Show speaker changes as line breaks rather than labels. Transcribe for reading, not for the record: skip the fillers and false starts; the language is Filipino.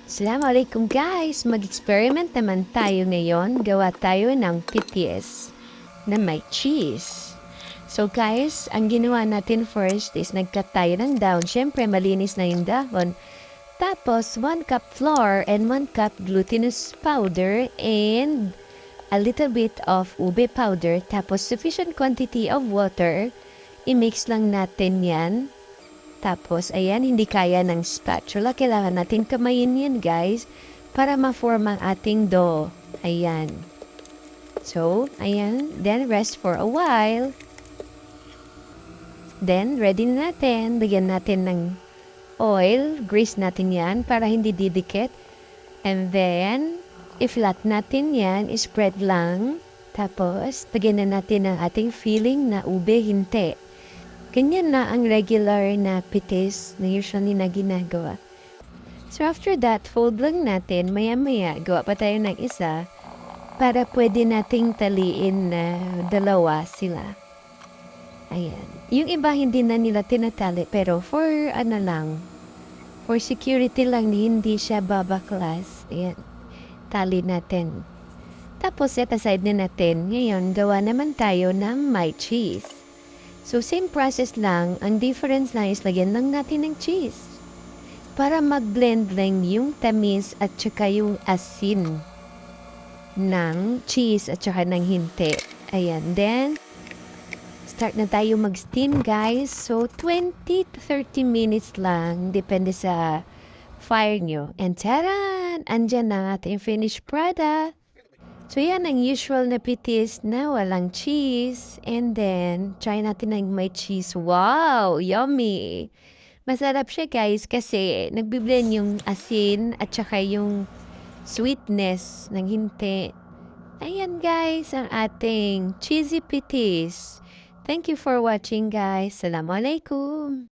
Assalamualaikum guys! Mag-experiment naman tayo ngayon. Gawa tayo ng pities na may cheese. So guys, ang ginawa natin first is nagkat tayo ng dahon. Siyempre, malinis na yung dahon. Tapos, 1 cup flour and 1 cup glutinous powder and a little bit of ube powder. Tapos, sufficient quantity of water. I-mix lang natin yan. Tapos, ayan, hindi kaya ng spatula. Kailangan natin kamayin yan, guys, para ma-form ang ating dough. Ayan. So, ayan. Then, rest for a while. Then, ready na natin. Lagyan natin ng oil. Grease natin yan para hindi didikit. And then, i-flat natin yan. I-spread lang. Tapos, lagyan na natin ang ating filling na ube hinte. Ganyan na ang regular na pitis na usually na ginagawa. So after that, fold lang natin, maya-maya, gawa pa tayo ng isa para pwede nating taliin na dalawa sila. Ayan. Yung iba hindi na nila tinatali, pero for security lang, hindi siya babaklas. Ayan. Tali natin. Tapos set aside na natin. Ngayon, gawa naman tayo ng my cheese. So, same process lang. Ang difference lang is lagyan lang natin ng cheese. Para mag-blend lang yung tamis at saka yung asin ng cheese at saka ng hinte. Ayan. Then, start na tayo mag-steam, guys. So, 20 to 30 minutes lang. Depende sa fire nyo. And taran! Andyan na ating finished product. So, yan ang usual na pitis na walang cheese. And then, try natin ng may cheese. Wow! Yummy! Masarap siya, guys, kasi nagbiblend yung asin at saka yung sweetness ng hinte. Ayan, guys, ang ating cheesy pitis. Thank you for watching, guys. Assalamualaikum!